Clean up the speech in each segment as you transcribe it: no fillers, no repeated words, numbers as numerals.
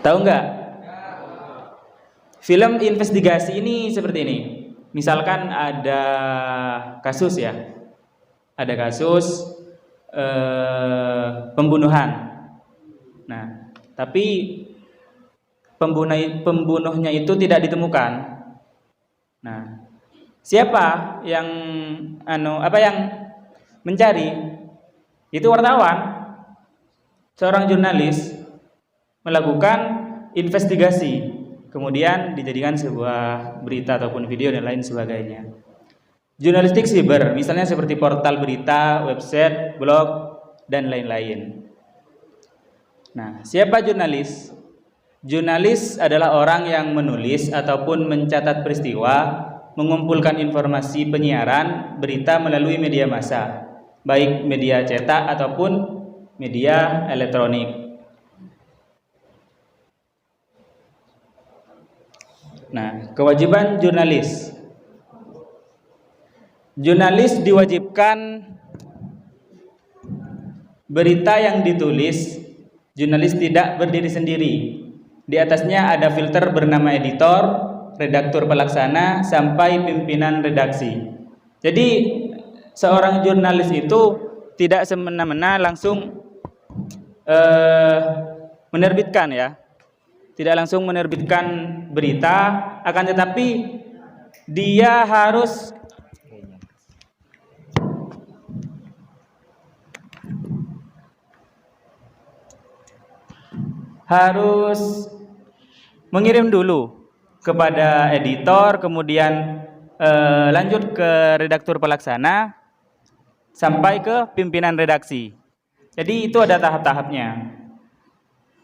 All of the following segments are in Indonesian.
Tahu nggak? Film investigasi ini seperti ini. Misalkan ada kasus ya, ada kasus pembunuhan. Nah, tapi pembunuhnya itu tidak ditemukan. Nah, siapa yang yang mencari? Itu wartawan, seorang jurnalis melakukan investigasi, kemudian dijadikan sebuah berita ataupun video dan lain sebagainya. Jurnalistik siber, misalnya seperti portal berita, website, blog, dan lain-lain. Nah, siapa jurnalis? Jurnalis adalah orang yang menulis ataupun mencatat peristiwa, mengumpulkan informasi penyiaran berita melalui media massa, baik media cetak ataupun media elektronik. Nah, kewajiban jurnalis. Jurnalis diwajibkan berita yang ditulis, jurnalis tidak berdiri sendiri. Di atasnya ada filter bernama editor, redaktur pelaksana, sampai pimpinan redaksi. Jadi seorang jurnalis itu tidak semena-mena langsung menerbitkan ya, tidak langsung menerbitkan berita, akan tetapi dia harus mengirim dulu kepada editor, kemudian lanjut ke redaktur pelaksana sampai ke pimpinan redaksi. Jadi itu ada tahap-tahapnya.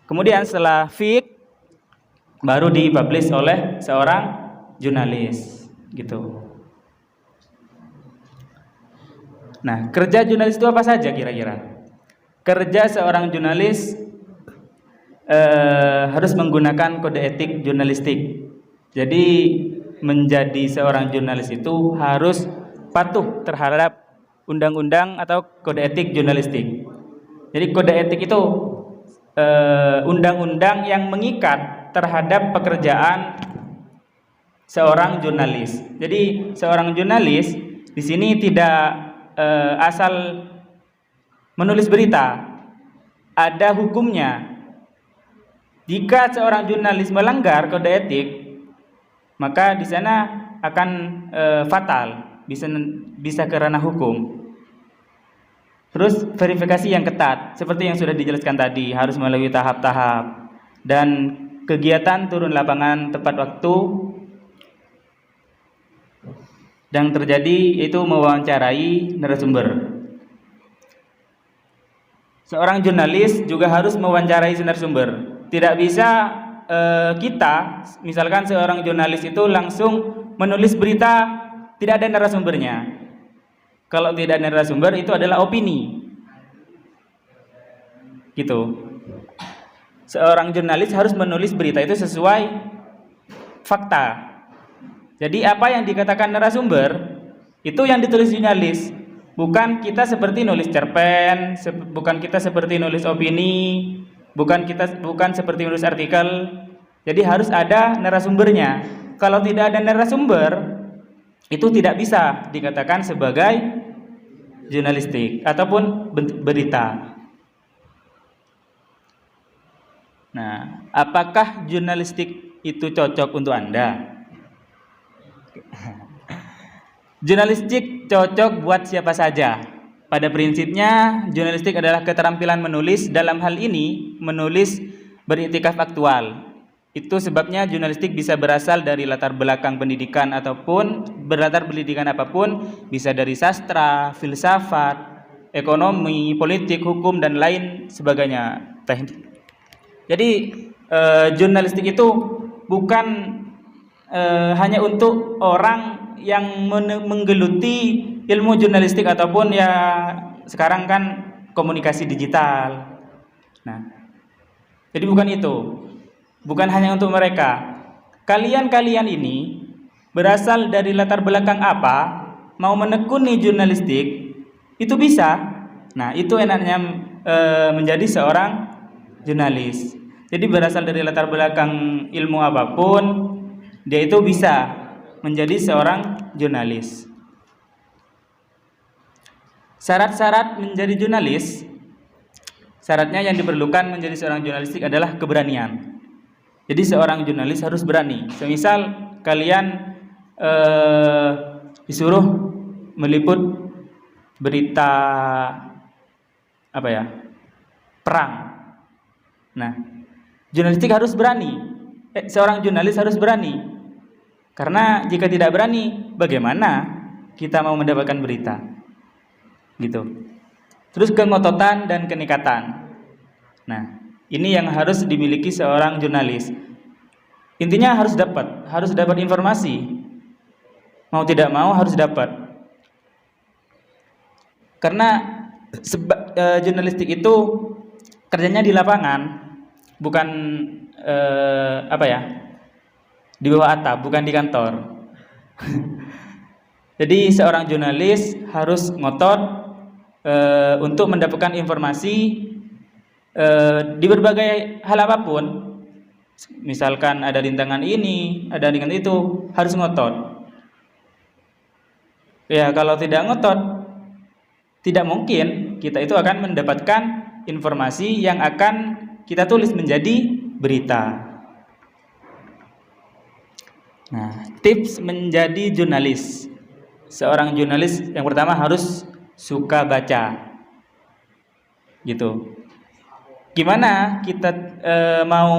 Kemudian setelah fix baru dipublish oleh seorang jurnalis gitu. Nah, kerja jurnalis itu apa saja kira-kira? Kerja seorang jurnalis harus menggunakan kode etik jurnalistik. Jadi menjadi seorang jurnalis itu harus patuh terhadap undang-undang atau kode etik jurnalistik. Jadi kode etik itu undang-undang yang mengikat terhadap pekerjaan seorang jurnalis. Jadi seorang jurnalis di sini tidak asal menulis berita, ada hukumnya. Jika seorang jurnalis melanggar kode etik, maka di sana akan fatal, bisa ke ranah hukum. Terus verifikasi yang ketat, seperti yang sudah dijelaskan tadi, harus melalui tahap-tahap, dan kegiatan turun lapangan tepat waktu. Yang terjadi itu mewawancarai narasumber. Seorang jurnalis juga harus mewawancarai narasumber. Tidak bisa kita, misalkan seorang jurnalis itu langsung menulis berita tidak ada narasumbernya. Kalau tidak ada narasumber itu adalah opini. Gitu. Seorang jurnalis harus menulis berita itu sesuai fakta. Jadi apa yang dikatakan narasumber itu yang ditulis jurnalis. Bukan kita seperti nulis cerpen, bukan kita seperti nulis opini, bukan seperti nulis artikel. Jadi harus ada narasumbernya. Kalau tidak ada narasumber, itu tidak bisa dikatakan sebagai jurnalistik ataupun berita. Nah, apakah jurnalistik itu cocok untuk Anda? Jurnalistik cocok buat siapa saja. Pada prinsipnya, jurnalistik adalah keterampilan menulis, dalam hal ini menulis beriktikaf aktual. Itu sebabnya jurnalistik bisa berasal dari latar belakang pendidikan ataupun berlatar pendidikan apapun, bisa dari sastra, filsafat, ekonomi, politik, hukum, dan lain sebagainya. Jadi jurnalistik itu bukan hanya untuk orang yang menggeluti ilmu jurnalistik ataupun ya sekarang kan komunikasi digital. Nah, jadi bukan itu. Bukan hanya untuk mereka. Kalian ini berasal dari latar belakang apa, mau menekuni jurnalistik, itu bisa. Nah, itu enaknya menjadi seorang jurnalis. Jadi berasal dari latar belakang ilmu apapun, dia itu bisa menjadi seorang jurnalis. Syarat-syarat menjadi jurnalis, syaratnya yang diperlukan menjadi seorang jurnalistik adalah keberanian. Jadi seorang jurnalis harus berani. Semisal kalian disuruh meliput berita perang. Nah, jurnalistik harus berani. Seorang jurnalis harus berani. Karena jika tidak berani, bagaimana kita mau mendapatkan berita? Gitu. Terus kengototan dan kenikatan. Nah, ini yang harus dimiliki seorang jurnalis. Intinya harus dapat informasi. Mau tidak mau harus dapat. Karena jurnalistik itu kerjanya di lapangan, bukan di bawah atap, bukan di kantor. Jadi seorang jurnalis harus ngotot untuk mendapatkan informasi di berbagai hal apapun. Misalkan ada rintangan ini, ada rintangan itu, harus ngotot. Ya, kalau tidak ngotot, tidak mungkin kita itu akan mendapatkan informasi yang akan kita tulis menjadi berita. Nah, tips menjadi jurnalis. Seorang jurnalis yang pertama harus suka baca. Gitu. Gimana kita mau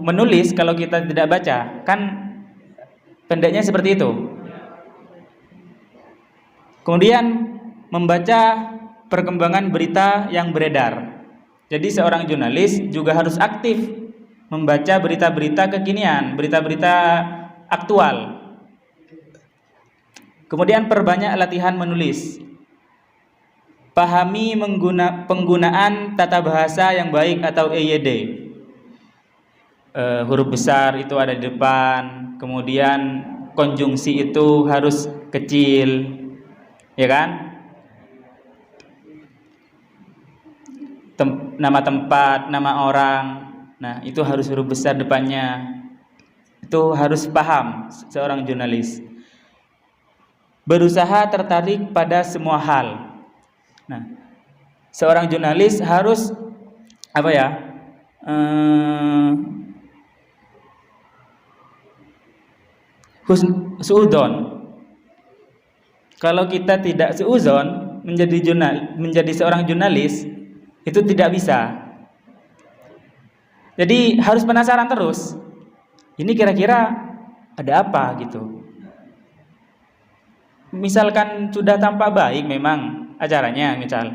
menulis kalau kita tidak baca? Kan pendeknya seperti itu. Kemudian membaca perkembangan berita yang beredar. Jadi seorang jurnalis juga harus aktif membaca berita-berita kekinian, berita-berita aktual. Kemudian perbanyak latihan menulis. Pahami penggunaan tata bahasa yang baik atau EYD. Huruf besar itu ada di depan, kemudian konjungsi itu harus kecil, ya kan? Nama tempat, nama orang, nah itu harus huruf besar depannya. Itu harus paham seorang jurnalis. Berusaha tertarik pada semua hal. Nah, seorang jurnalis harus suudzon. Kalau kita tidak suudzon menjadi seorang jurnalis, itu tidak bisa. Jadi harus penasaran terus. Ini kira-kira ada apa gitu. Misalkan sudah tampak baik memang acaranya misal,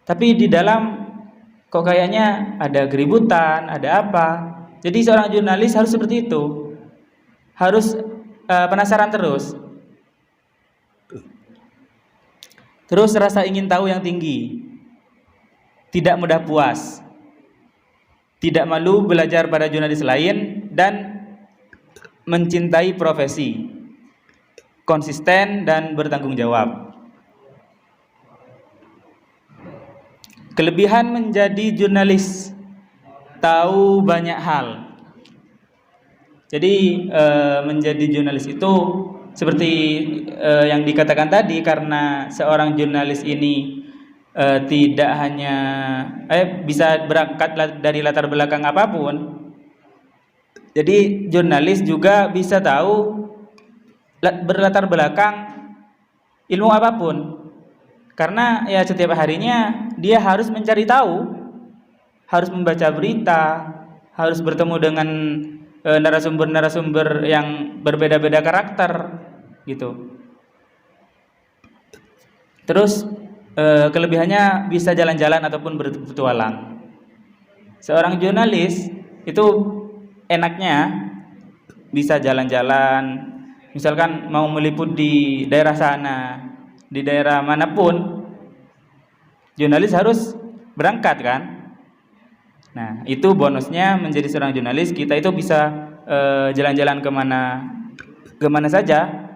tapi di dalam kok kayaknya ada keributan, ada apa. Jadi seorang jurnalis harus seperti itu. Harus penasaran terus. Terus rasa ingin tahu yang tinggi. Tidak mudah puas. Tidak malu belajar pada jurnalis lain dan mencintai profesi. Konsisten dan bertanggung jawab. Kelebihan menjadi jurnalis, tahu banyak hal. Jadi menjadi jurnalis itu seperti yang dikatakan tadi, karena seorang jurnalis ini tidak hanya bisa berangkat dari latar belakang apapun. Jadi jurnalis juga bisa tahu berlatar belakang ilmu apapun. Karena ya setiap harinya dia harus mencari tahu, harus membaca berita, harus bertemu dengan narasumber-narasumber yang berbeda-beda karakter gitu. Terus kelebihannya bisa jalan-jalan ataupun berpetualang. Seorang jurnalis itu enaknya bisa jalan-jalan. Misalkan mau meliput di daerah sana, di daerah manapun, jurnalis harus berangkat kan. Nah, itu bonusnya menjadi seorang jurnalis. Kita itu bisa jalan-jalan kemana saja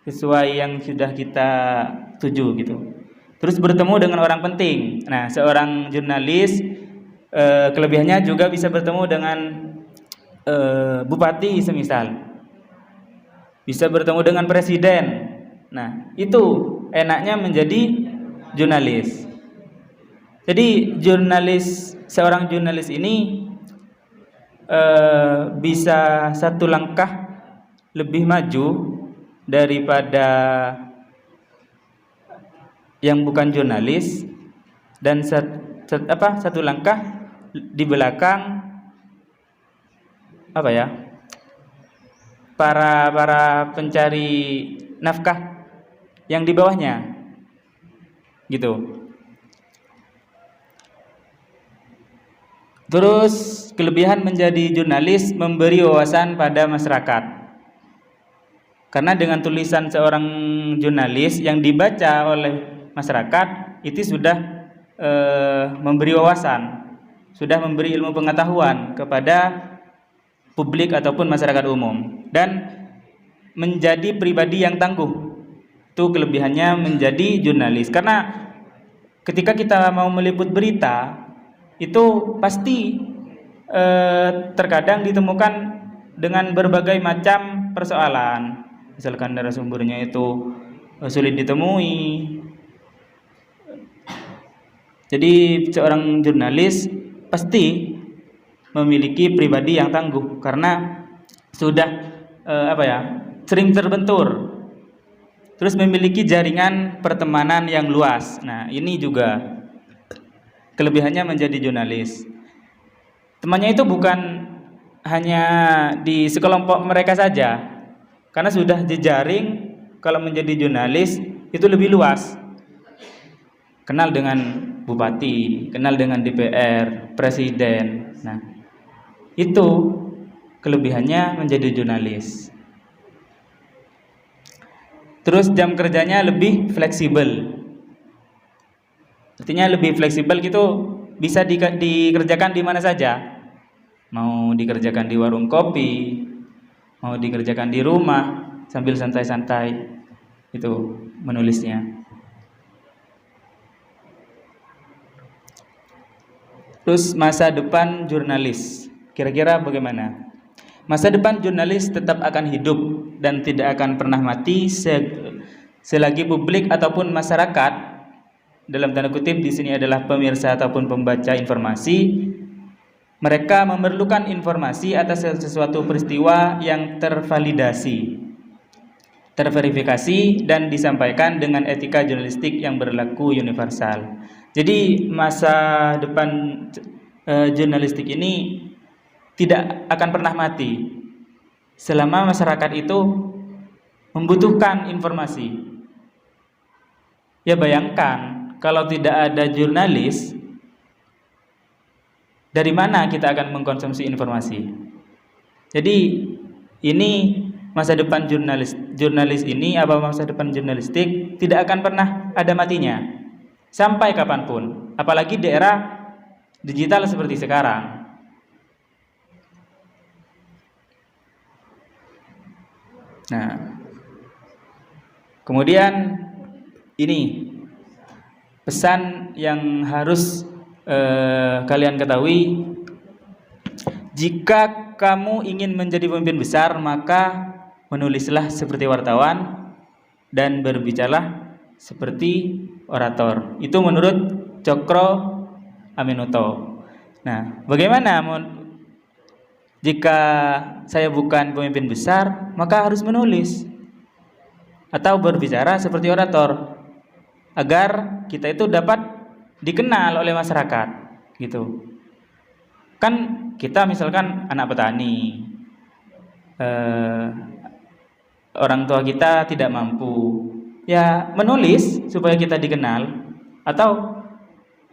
sesuai yang sudah kita tuju gitu. Terus bertemu dengan orang penting. Nah, seorang jurnalis Kelebihannya juga bisa bertemu dengan bupati semisal, bisa bertemu dengan presiden. Nah, itu enaknya menjadi jurnalis. Jadi seorang jurnalis ini bisa satu langkah lebih maju daripada yang bukan jurnalis, dan satu langkah di belakang para pencari nafkah yang di bawahnya, gitu. Terus kelebihan menjadi jurnalis memberi wawasan pada masyarakat, karena dengan tulisan seorang jurnalis yang dibaca oleh masyarakat itu sudah memberi wawasan, sudah memberi ilmu pengetahuan kepada publik ataupun masyarakat umum, dan menjadi pribadi yang tangguh. Itu kelebihannya menjadi jurnalis, karena ketika kita mau meliput berita itu pasti terkadang ditemukan dengan berbagai macam persoalan. Misalkan narasumbernya itu sulit ditemui. Jadi seorang jurnalis pasti memiliki pribadi yang tangguh, karena sudah sering terbentur, terus memiliki jaringan pertemanan yang luas. Nah, ini juga kelebihannya menjadi jurnalis. Temannya itu bukan hanya di sekelompok mereka saja, karena sudah jejaring. Kalau menjadi jurnalis itu lebih luas, kenal dengan bupati, kenal dengan DPR, presiden. Nah, itu kelebihannya menjadi jurnalis. Terus jam kerjanya lebih fleksibel. Artinya lebih fleksibel gitu, bisa dikerjakan di mana saja. Mau dikerjakan di warung kopi, mau dikerjakan di rumah sambil santai-santai, itu menulisnya. Terus masa depan jurnalis, kira-kira bagaimana? Masa depan jurnalis tetap akan hidup dan tidak akan pernah mati selagi publik ataupun masyarakat, dalam tanda kutip di sini adalah pemirsa ataupun pembaca informasi, mereka memerlukan informasi atas sesuatu peristiwa yang tervalidasi, terverifikasi, dan disampaikan dengan etika jurnalistik yang berlaku universal. Jadi masa depan jurnalistik ini tidak akan pernah mati selama masyarakat itu membutuhkan informasi. Ya, bayangkan kalau tidak ada jurnalis, dari mana kita akan mengkonsumsi informasi? Jadi ini masa depan jurnalis ini, masa depan jurnalistik tidak akan pernah ada matinya sampai kapanpun, apalagi di era digital seperti sekarang. Nah, kemudian ini pesan yang harus kalian ketahui: jika kamu ingin menjadi pemimpin besar, maka menulislah seperti wartawan dan berbicaralah seperti orator. Itu menurut Cokro Aminoto. Nah, bagaimana jika saya bukan pemimpin besar, maka harus menulis atau berbicara seperti orator agar kita itu dapat dikenal oleh masyarakat, gitu. Kan kita misalkan anak petani, orang tua kita tidak mampu, ya menulis supaya kita dikenal, atau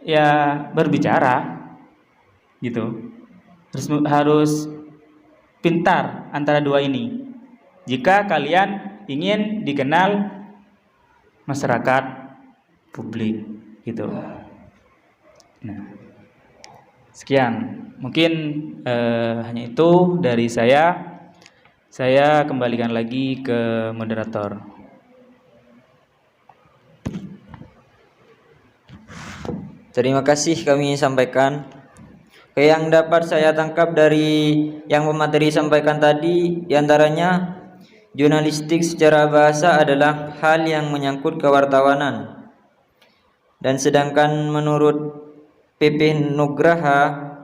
ya berbicara, gitu. Harus pintar antara dua ini jika kalian ingin dikenal masyarakat, publik, gitu. Nah, sekian mungkin hanya itu dari saya. Saya kembalikan lagi ke moderator. Terima kasih kami sampaikan Yang dapat saya tangkap dari yang pemateri sampaikan tadi, diantaranya jurnalistik secara bahasa adalah hal yang menyangkut kewartawanan. Dan sedangkan menurut PP Nugraha,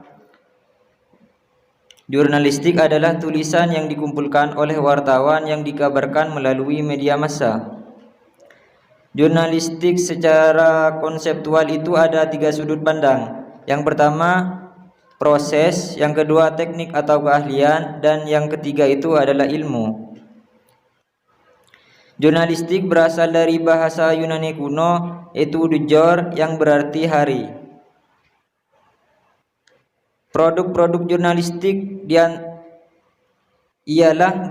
jurnalistik adalah tulisan yang dikumpulkan oleh wartawan yang dikabarkan melalui media massa. Jurnalistik secara konseptual itu ada 3 sudut pandang. Yang pertama proses, yang kedua teknik atau keahlian, dan yang ketiga itu adalah ilmu. Jurnalistik berasal dari bahasa Yunani kuno, yaitu dujor, yang berarti hari. Produk-produk jurnalistik ialah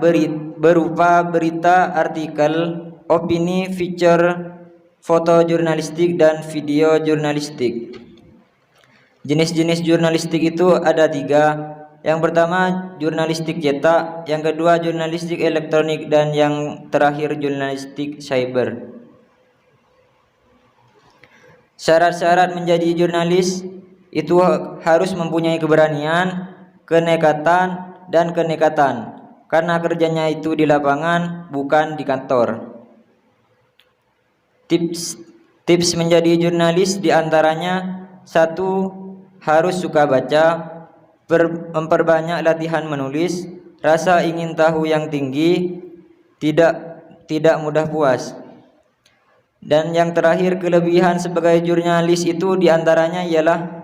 berupa berita, artikel, opini, feature, foto jurnalistik, dan video jurnalistik. Jenis-jenis jurnalistik itu ada 3. Yang pertama jurnalistik cetak, yang kedua jurnalistik elektronik, dan yang terakhir jurnalistik cyber. Syarat-syarat menjadi jurnalis itu harus mempunyai keberanian, kenekatan, dan kenekatan, karena kerjanya itu di lapangan, bukan di kantor. Tips menjadi jurnalis diantaranya: 1. Harus suka baca, memperbanyak latihan menulis, rasa ingin tahu yang tinggi, tidak mudah puas. Dan yang terakhir, kelebihan sebagai jurnalis itu diantaranya ialah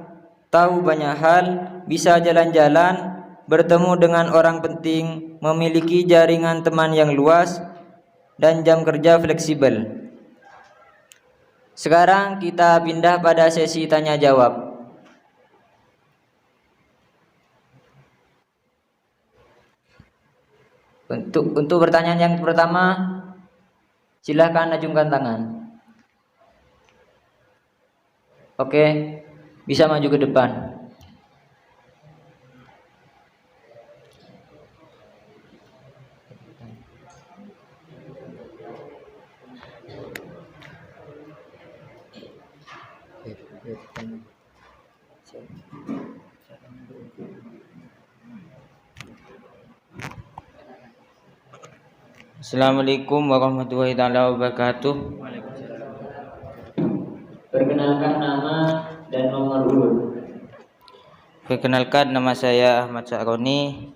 tahu banyak hal, bisa jalan-jalan, bertemu dengan orang penting, memiliki jaringan teman yang luas, dan jam kerja fleksibel. Sekarang kita pindah pada sesi tanya jawab. Untuk pertanyaan yang pertama, silakan acungkan tangan. Oke, bisa maju ke depan. Assalamualaikum warahmatullahi wabarakatuh. Perkenalkan nama dan nomor urut. Perkenalkan, nama saya Ahmad Sa'roni,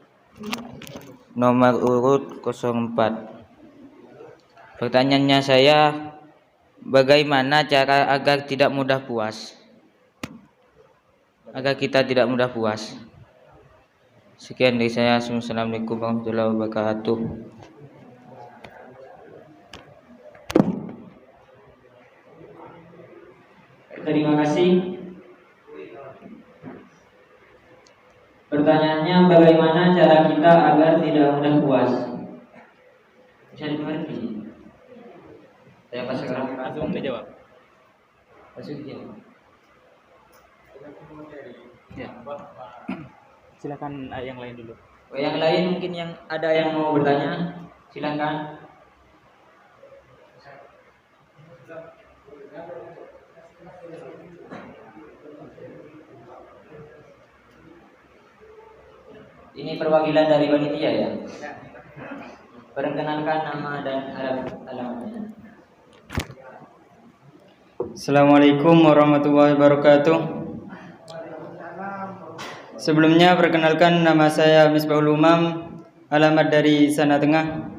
nomor urut 04. Pertanyaannya saya, bagaimana cara agar tidak mudah puas? Agar kita tidak mudah puas. Sekian dari saya. Assalamualaikum warahmatullahi wabarakatuh. Terima kasih. Pertanyaannya, bagaimana cara kita agar tidak mudah puas? Bisa dimengerti? Saya pasang Langsung dijawab. Ya. Silakan yang lain dulu. Yang lain mungkin yang ada yang mau bertanya, silakan. Ini perwakilan dari panitia ya. Perkenalkan nama dan alamatnya. Assalamualaikum warahmatullahi wabarakatuh. Sebelumnya perkenalkan, nama saya Misbahul Umam, alamat dari Sana Tengah.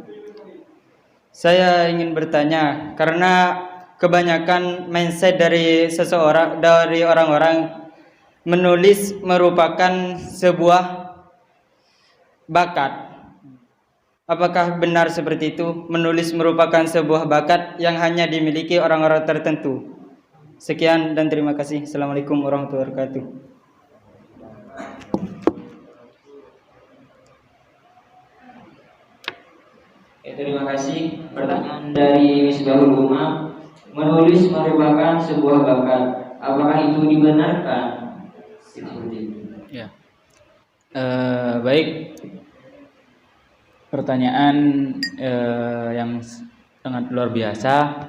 Saya ingin bertanya, karena kebanyakan mindset dari orang-orang menulis merupakan sebuah bakat. Apakah benar seperti itu? Menulis merupakan sebuah bakat yang hanya dimiliki orang-orang tertentu. Sekian dan terima kasih. Assalamualaikum warahmatullahi wabarakatuh. Terima kasih. Pertanyaan dari Misbahul Umam, menulis merupakan sebuah bakat. Apakah itu dibenarkan? Ya. Baik. Pertanyaan yang sangat luar biasa.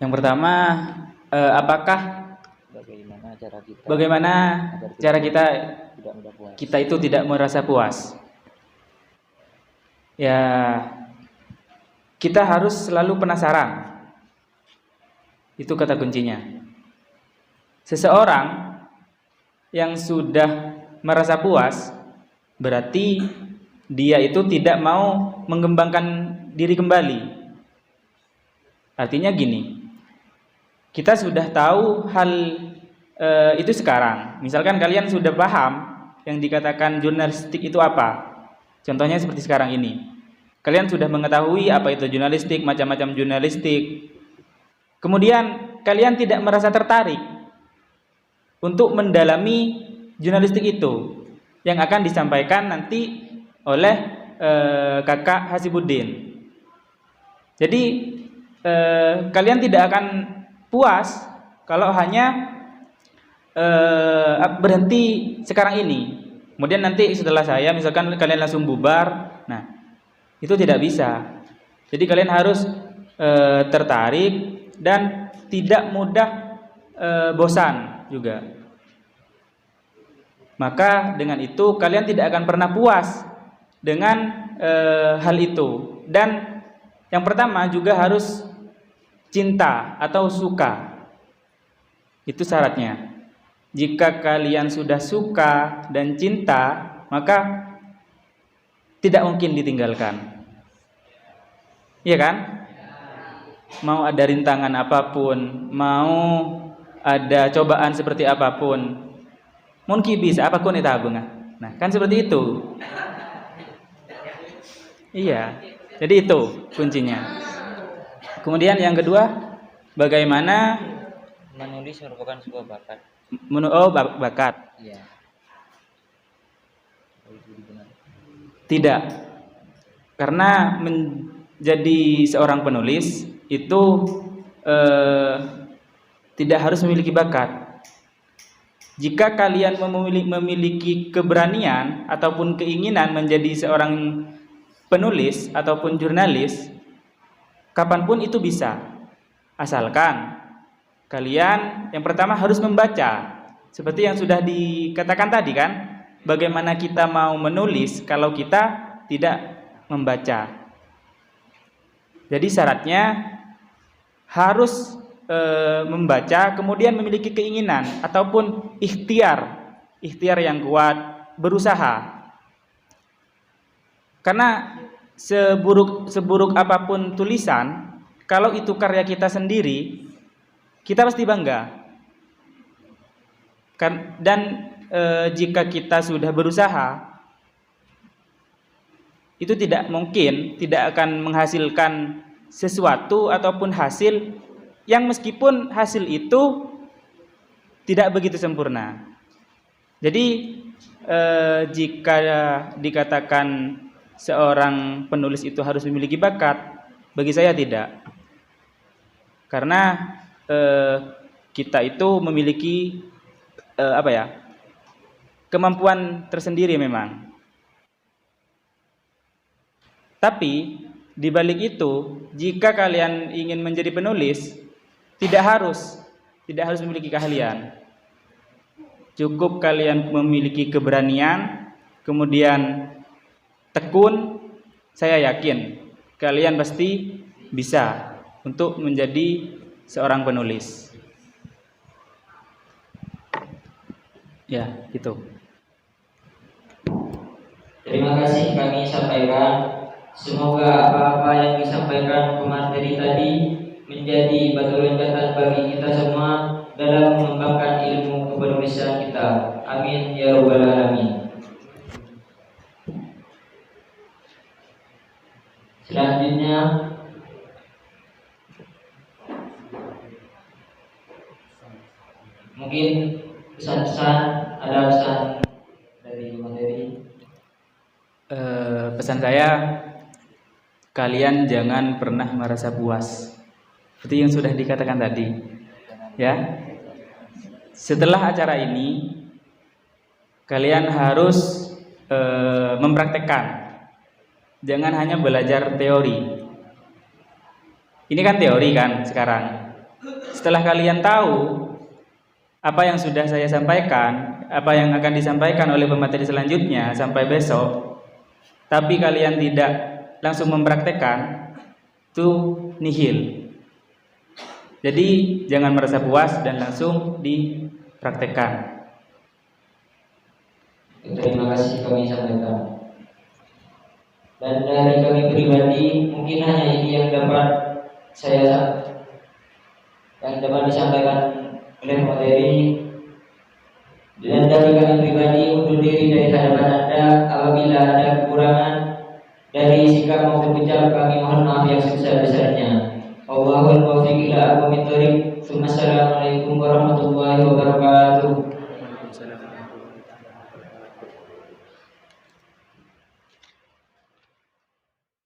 Yang pertama, apakah Bagaimana cara kita itu tidak merasa puas? Ya, kita harus selalu penasaran. Itu kata kuncinya. Seseorang yang sudah merasa puas, berarti dia itu tidak mau mengembangkan diri kembali. Artinya gini, kita sudah tahu hal itu sekarang. Misalkan kalian sudah paham yang dikatakan jurnalistik itu apa. Contohnya seperti sekarang ini. Kalian sudah mengetahui apa itu jurnalistik, macam-macam jurnalistik. Kemudian kalian tidak merasa tertarik untuk mendalami jurnalistik itu yang akan disampaikan nanti oleh Kakak Hasibuddin. Jadi kalian tidak akan puas kalau hanya berhenti sekarang ini. Kemudian nanti setelah saya misalkan kalian langsung bubar. Nah, itu tidak bisa. Jadi kalian harus tertarik dan tidak mudah bosan juga. Maka dengan itu kalian tidak akan pernah puas dengan hal itu. Dan yang pertama juga harus cinta atau suka. Itu syaratnya. Jika kalian sudah suka dan cinta, maka tidak mungkin ditinggalkan. Iya kan? Mau ada rintangan apapun, mau ada cobaan seperti apapun, mungkin bisa apapun itu bunga. Nah, kan seperti itu. Iya. Jadi itu kuncinya. Kemudian yang kedua, bagaimana menulis merupakan sebuah bakat. Bakat. Iya. Tidak. Karena menjadi seorang penulis itu tidak harus memiliki bakat. Jika kalian memiliki keberanian ataupun keinginan menjadi seorang penulis ataupun jurnalis, kapanpun itu bisa. Asalkan kalian yang pertama harus membaca. Seperti yang sudah dikatakan tadi kan, bagaimana kita mau menulis kalau kita tidak membaca. Jadi syaratnya harus membaca, kemudian memiliki keinginan ataupun ikhtiar yang kuat, berusaha. Karena seburuk apapun tulisan, kalau itu karya kita sendiri, kita pasti bangga. Dan jika kita sudah berusaha, itu tidak mungkin tidak akan menghasilkan sesuatu ataupun hasil yang meskipun hasil itu tidak begitu sempurna. Jadi jika dikatakan seorang penulis itu harus memiliki bakat, bagi saya tidak. Karena kita itu memiliki kemampuan tersendiri memang. Tapi di balik itu, jika kalian ingin menjadi penulis, tidak harus memiliki keahlian. Cukup kalian memiliki keberanian, kemudian tekun, saya yakin kalian pasti bisa untuk menjadi seorang penulis. Ya, gitu. Terima kasih kami sampaikan. Semoga apa-apa yang disampaikan pemateri tadi menjadi batu loncatan bagi kita semua dalam mengembangkan ilmu kepenulisan kita. Amin ya rabbal alamin. Selanjutnya mungkin pesan-pesan, ada pesan dari materi. Pesan saya, kalian jangan pernah merasa puas. Seperti yang sudah dikatakan tadi. Ya. Setelah acara ini, kalian harus mempraktekkan. Jangan hanya belajar teori. Ini kan teori kan sekarang. Setelah kalian tahu apa yang sudah saya sampaikan, apa yang akan disampaikan oleh pemateri selanjutnya sampai besok, tapi kalian tidak langsung mempraktekkan, itu nihil. Jadi jangan merasa puas dan langsung dipraktekkan. Terima kasih kami sampaikan. Dan dari kami pribadi mungkin hanya ini yang dapat disampaikan oleh materi. Dan dari kami pribadi undur diri dari hadapan Anda. Apabila ada kekurangan dari sikap maupun ucap, kami mohon maaf yang sebesar-besarnya.